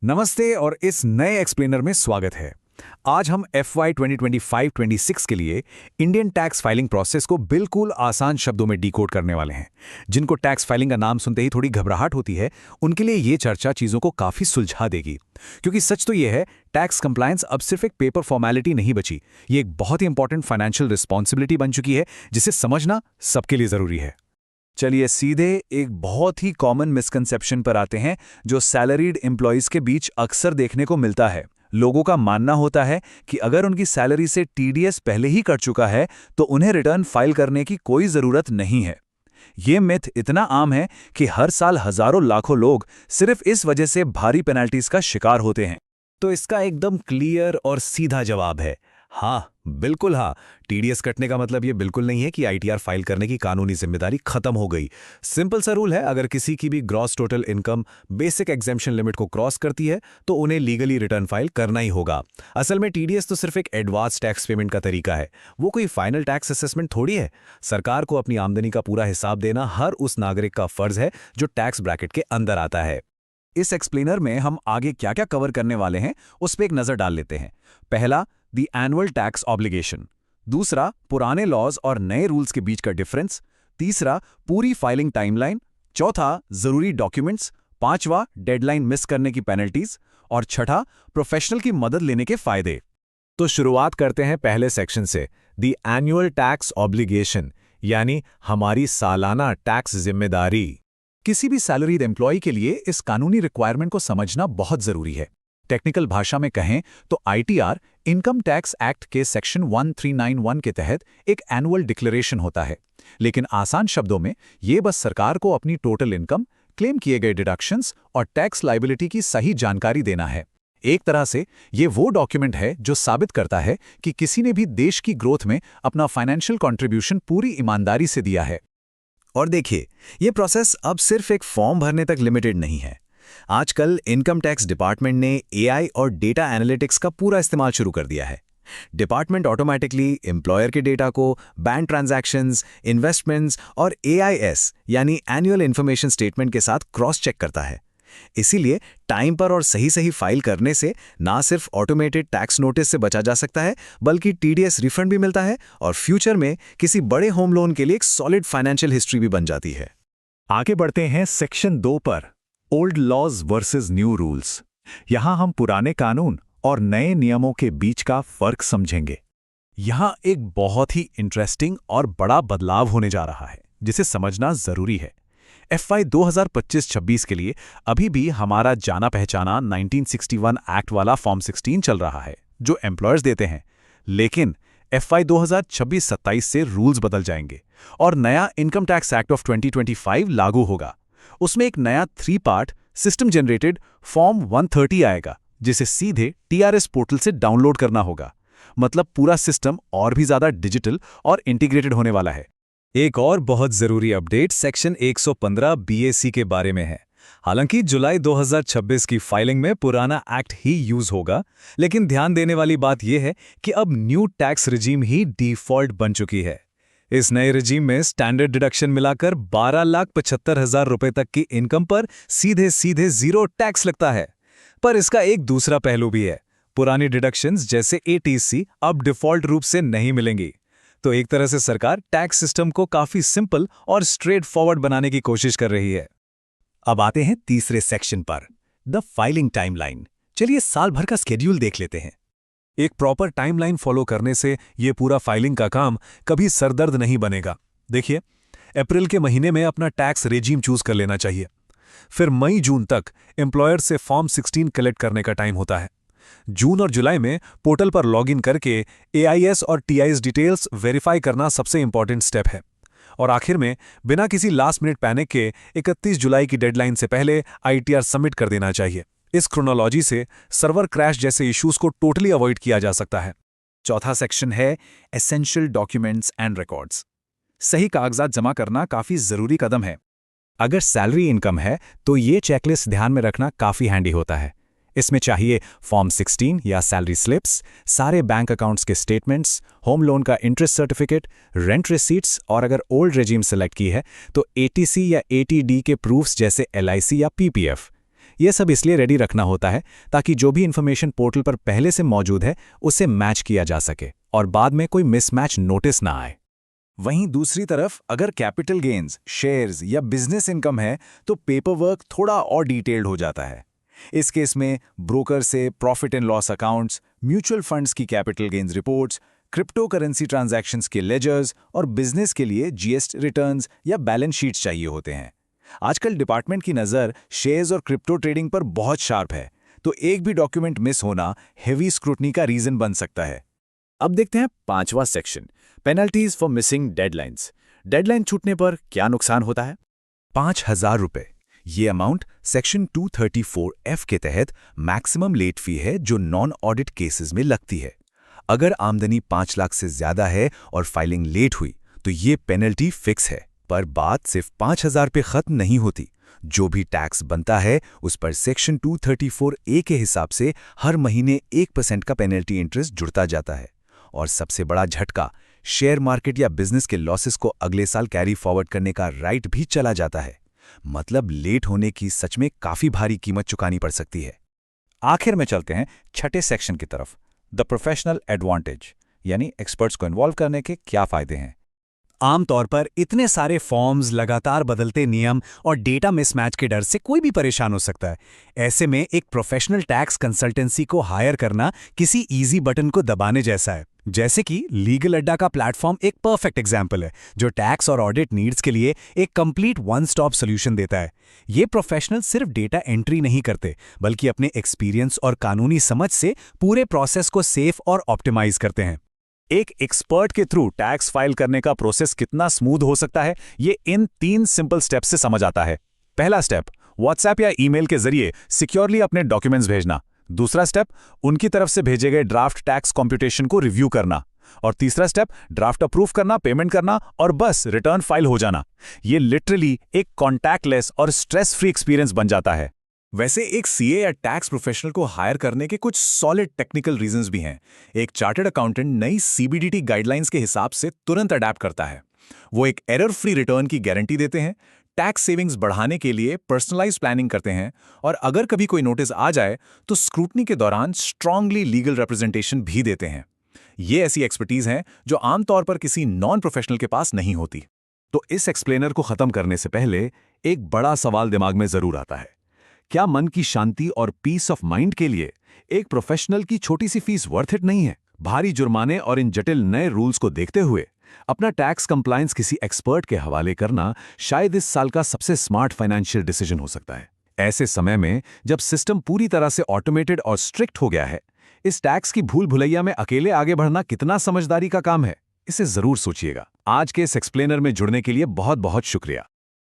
नमस्ते और इस नए एक्सप्लेनर में स्वागत है। आज हम FY 2025-26 के लिए इंडियन टैक्स फाइलिंग प्रोसेस को बिल्कुल आसान शब्दों में डिकोड करने वाले हैं। जिनको टैक्स फाइलिंग का नाम सुनते ही थोड़ी घबराहट होती है, उनके लिए ये चर्चा चीज़ों को काफ़ी सुलझा देगी। क्योंकि सच तो ये है, टैक्स कंप्लायंस अब सिर्फ एक पेपर फॉर्मेलिटी नहीं बची, ये एक बहुत ही इंपॉर्टेंट फाइनेंशियल रिस्पॉन्सिबिलिटी बन चुकी है, जिसे समझना सबके लिए ज़रूरी है। चलिए सीधे एक बहुत ही कॉमन मिसकंसेप्शन पर आते हैं जो सैलरीड एम्प्लॉयज़ के बीच अक्सर देखने को मिलता है। लोगों का मानना होता है कि अगर उनकी सैलरी से टीडीएस पहले ही कट चुका है तो उन्हें रिटर्न फाइल करने की कोई ज़रूरत नहीं है। ये मिथ इतना आम है कि हर साल हज़ारों लाखों लोग सिर्फ इस वजह से भारी पेनल्टीज का शिकार होते हैं। तो इसका एकदम क्लियर और सीधा जवाब है हाँ, बिल्कुल हाँ। टीडीएस कटने का मतलब ये बिल्कुल नहीं है कि आईटीआर फाइल करने की कानूनी जिम्मेदारी खत्म हो गई। सिंपल सा रूल है, अगर किसी की भी gross total income basic exemption limit को क्रॉस करती है तो उन्हें लीगली रिटर्न फाइल करना ही होगा। असल में टीडीएस तो सिर्फ एक एडवांस टैक्स पेमेंट का तरीका है, वो कोई फाइनल टैक्स असेसमेंट थोड़ी है। सरकार को अपनी आमदनी का पूरा हिसाब देना हर उस नागरिक का फर्ज है जो टैक्स ब्रैकेट के अंदर आता है। इस एक्सप्लेनर में हम आगे क्या क्या कवर करने वाले हैं उस पर एक नजर डाल लेते हैं। पहला, द एनुअल टैक्स ऑब्लिगेशन। दूसरा, पुराने लॉज और नए रूल्स के बीच का डिफरेंस। तीसरा, पूरी फाइलिंग टाइमलाइन। चौथा, जरूरी डॉक्यूमेंट्स। पांचवा, डेडलाइन मिस करने की पेनल्टीज। और छठा, प्रोफेशनल की मदद लेने के फायदे। तो शुरुआत करते हैं पहले सेक्शन से, द एनुअल टैक्स ऑब्लिगेशन, यानी हमारी सालाना टैक्स जिम्मेदारी। किसी भी सैलरीड एम्प्लॉय के लिए इस कानूनी रिक्वायरमेंट को समझना बहुत जरूरी है। टेक्निकल भाषा में कहें तो आईटीआर इनकम टैक्स एक्ट के सेक्शन 1391 के तहत एक एनुअल डिक्लेरेशन होता है। लेकिन आसान शब्दों में ये बस सरकार को अपनी टोटल इनकम, क्लेम किए गए डिडक्शंस और टैक्स लायबिलिटी की सही जानकारी देना है। एक तरह से ये वो डॉक्यूमेंट है जो साबित करता है कि किसी ने भी देश की ग्रोथ में अपना फाइनेंशियल कंट्रीब्यूशन पूरी ईमानदारी से दिया है। और देखिए, ये प्रोसेस अब सिर्फ एक फॉर्म भरने तक लिमिटेड नहीं है। आजकल इनकम टैक्स डिपार्टमेंट ने एआई और डेटा एनालिटिक्स का पूरा इस्तेमाल शुरू कर दिया है। डिपार्टमेंट ऑटोमेटिकली एम्प्लॉयर के डेटा को बैंक ट्रांजैक्शंस, इन्वेस्टमेंट्स और एआईएस यानी एनुअल इन्फॉर्मेशन स्टेटमेंट के साथ क्रॉस चेक करता है। इसीलिए टाइम पर और सही फाइल करने से ना सिर्फ ऑटोमेटेड टैक्स नोटिस से बचा जा सकता है, बल्कि टीडीएस रिफंड भी मिलता है और फ्यूचर में किसी बड़े होम लोन के लिए एक सॉलिड फाइनेंशियल हिस्ट्री भी बन जाती है। आगे बढ़ते हैं सेक्शन 2 पर, old laws versus new rules. यहां हम पुराने कानून और नए नियमों के बीच का फर्क समझेंगे। यहां एक बहुत ही इंटरेस्टिंग और बड़ा बदलाव होने जा रहा है, जिसे समझना जरूरी है। FY 2025-26 के लिए अभी भी हमारा जाना पहचाना 1961 एक्ट वाला फॉर्म 16 चल रहा है, जो एम्प्लॉयर्स देते हैं। लेकिन FY 2026-27 से रूल्स बदल जाएंगे और नया इनकम टैक्स एक्ट ऑफ 2025 लागू होगा। उसमें एक नया 3 पार्ट सिस्टम जनरेटेड फॉर्म 130 आएगा, जिसे सीधे TRS पोर्टल से डाउनलोड करना होगा। मतलब पूरा सिस्टम और भी ज्यादा डिजिटल और इंटीग्रेटेड होने वाला है। एक और बहुत जरूरी अपडेट सेक्शन 115 BAC के बारे में है। हालांकि जुलाई 2026 की फाइलिंग में पुराना एक्ट ही यूज होगा, लेकिन ध्यान देने वाली बात यह है कि अब न्यू टैक्स रिजीम ही डिफॉल्ट बन चुकी है। इस नए रिजीम में स्टैंडर्ड डिडक्शन मिलाकर 12,75,000 रुपए तक की इनकम पर सीधे सीधे जीरो टैक्स लगता है। पर इसका एक दूसरा पहलू भी है। पुरानी डिडक्शंस जैसे ATC अब डिफॉल्ट रूप से नहीं मिलेंगी। तो एक तरह से सरकार टैक्स सिस्टम को काफी सिंपल और स्ट्रेट फॉरवर्ड बनाने की कोशिश कर रही है। अब आते हैं तीसरे सेक्शन पर, द फाइलिंग टाइमलाइन। चलिए साल भर का स्केड्यूल देख लेते हैं। एक प्रॉपर टाइमलाइन फॉलो करने से ये पूरा फाइलिंग का काम कभी सरदर्द नहीं बनेगा। देखिए, अप्रैल के महीने में अपना टैक्स रेजीम चूज कर लेना चाहिए। फिर मई-जून तक एम्प्लॉयर से फॉर्म 16 कलेक्ट करने का टाइम होता है। जून और जुलाई में पोर्टल पर लॉगिन करके AIS और TIS डिटेल्स वेरीफाई करना सबसे इंपॉर्टेंट स्टेप है। और आखिर में बिना किसी लास्ट मिनट पैनिक के 31 जुलाई की डेडलाइन से पहले ITR सबमिट कर देना चाहिए। इस क्रोनोलॉजी से सर्वर क्रैश जैसे इश्यूज को टोटली अवॉइड किया जा सकता है। चौथा सेक्शन है एसेंशियल डॉक्यूमेंट्स एंड रिकॉर्ड्स। सही कागजात जमा करना काफी जरूरी कदम है। अगर सैलरी इनकम है तो ये चेकलिस्ट ध्यान में रखना काफी हैंडी होता है। इसमें चाहिए फॉर्म 16 या सैलरी स्लिप्स, सारे बैंक अकाउंट्स के स्टेटमेंट्स, होम लोन का इंटरेस्ट सर्टिफिकेट, रेंट रिसीट्स और अगर ओल्ड रेजिम सेलेक्ट की है तो ATC या ATD के प्रूफ्स जैसे LIC या PPF। ये सब इसलिए रेडी रखना होता है ताकि जो भी इन्फॉर्मेशन पोर्टल पर पहले से मौजूद है उसे मैच किया जा सके और बाद में कोई मिसमैच नोटिस ना आए। वहीं दूसरी तरफ अगर कैपिटल गेन्स, शेयर्स या बिजनेस इनकम है तो पेपर वर्क थोड़ा और डिटेल्ड हो जाता है। इस केस में ब्रोकर से profit and loss accounts, mutual funds की capital gains reports, crypto currency transactions के लेजर्स और बिजनेस के लिए जीएसटी रिटर्न्स या बैलेंस शीट्स चाहिए होते हैं। आजकल डिपार्टमेंट की नज़र शेयर्स और क्रिप्टो ट्रेडिंग पर बहुत शार्प है, तो एक भी डॉक्यूमेंट मिस होना हेवी स्क्रूटनी का रीजन बन सकता है। अब देखते हैं 5वां section, penalties for missing deadlines. Deadline छूटने पर क्या नुकसान होता है? 5,000 रुपये। ये अमाउंट सेक्शन 234F के तहत मैक्सिमम लेट फी है जो नॉन ऑडिट केसेस में लगती है। अगर आमदनी 5 लाख से ज्यादा है और फाइलिंग लेट हुई तो ये पेनल्टी फिक्स है। पर बात सिर्फ 5,000 पे खत्म नहीं होती। जो भी टैक्स बनता है उस पर सेक्शन 234A के हिसाब से हर महीने 1% का पेनल्टी इंटरेस्ट जुड़ता जाता है। और सबसे बड़ा झटका, शेयर मार्केट या बिजनेस के लॉसेस को अगले साल कैरी फॉरवर्ड करने का राइट भी चला जाता है। मतलब लेट होने की सच में काफी भारी कीमत चुकानी पड़ सकती है। आखिर में चलते हैं छठे सेक्शन की तरफ, द प्रोफेशनल एडवांटेज, यानी एक्सपर्ट्स को इन्वॉल्व करने के क्या फायदे हैं। आमतौर पर इतने सारे फॉर्म्स, लगातार बदलते नियम और डेटा मिसमैच के डर से कोई भी परेशान हो सकता है। ऐसे में एक प्रोफेशनल टैक्स कंसल्टेंसी को हायर करना किसी इजी बटन को दबाने जैसा है। जैसे कि लीगल अड्डा का प्लेटफॉर्म एक परफेक्ट एग्जाम्पल है, जो टैक्स और ऑडिट नीड्स के लिए एक कंप्लीट वन स्टॉप सोल्यूशन देता है। ये प्रोफेशनल सिर्फ डेटा एंट्री नहीं करते, बल्कि अपने एक्सपीरियंस और कानूनी समझ से पूरे प्रोसेस को सेफ और ऑप्टिमाइज करते हैं। एक एक्सपर्ट के थ्रू टैक्स फाइल करने का प्रोसेस कितना स्मूथ हो सकता है, ये इन 3 सिंपल स्टेप्स से समझ आता है। पहला स्टेप, व्हाट्सएप या ईमेल के जरिए सिक्योरली अपने डॉक्यूमेंट्स भेजना। दूसरा स्टेप, उनकी तरफ से भेजे गए ड्राफ्ट टैक्स कॉम्प्यूटेशन को रिव्यू करना। और तीसरा स्टेप, ड्राफ्ट अप्रूव करना, पेमेंट करना और बस रिटर्न फाइल हो जाना। ये लिटरली एक कॉन्टैक्टलेस और स्ट्रेस फ्री एक्सपीरियंस बन जाता है। वैसे एक सीए या टैक्स प्रोफेशनल को हायर करने के कुछ सॉलिड टेक्निकल रीजंस भी हैं। एक चार्टर्ड अकाउंटेंट नई सीबीडीटी गाइडलाइंस के हिसाब से तुरंत अडैप्ट करता है। वो एक एरर फ्री रिटर्न की गारंटी देते हैं, टैक्स सेविंग्स बढ़ाने के लिए पर्सनलाइज प्लानिंग करते हैं और अगर कभी कोई नोटिस आ जाए तो स्क्रूटनी के दौरान स्ट्रांगली लीगल रिप्रेजेंटेशन भी देते हैं। ये ऐसी एक्सपर्टीज हैं जो आमतौर पर किसी नॉन प्रोफेशनल के पास नहीं होती। तो इस एक्सप्लेनर को खत्म करने से पहले एक बड़ा सवाल दिमाग में जरूर आता है, क्या मन की शांति और पीस ऑफ माइंड के लिए एक प्रोफेशनल की छोटी सी फीस वर्थ इट नहीं है? भारी जुर्माने और इन जटिल नए रूल्स को देखते हुए अपना टैक्स कंप्लायंस किसी एक्सपर्ट के हवाले करना शायद इस साल का सबसे स्मार्ट फाइनेंशियल डिसीजन हो सकता है। ऐसे समय में जब सिस्टम पूरी तरह से ऑटोमेटेड और स्ट्रिक्ट हो गया है, इस टैक्स की भूल भुलैया में अकेले आगे बढ़ना कितना समझदारी का काम है, इसे जरूर सोचिएगा। आज के इस एक्सप्लेनर में जुड़ने के लिए बहुत बहुत शुक्रिया।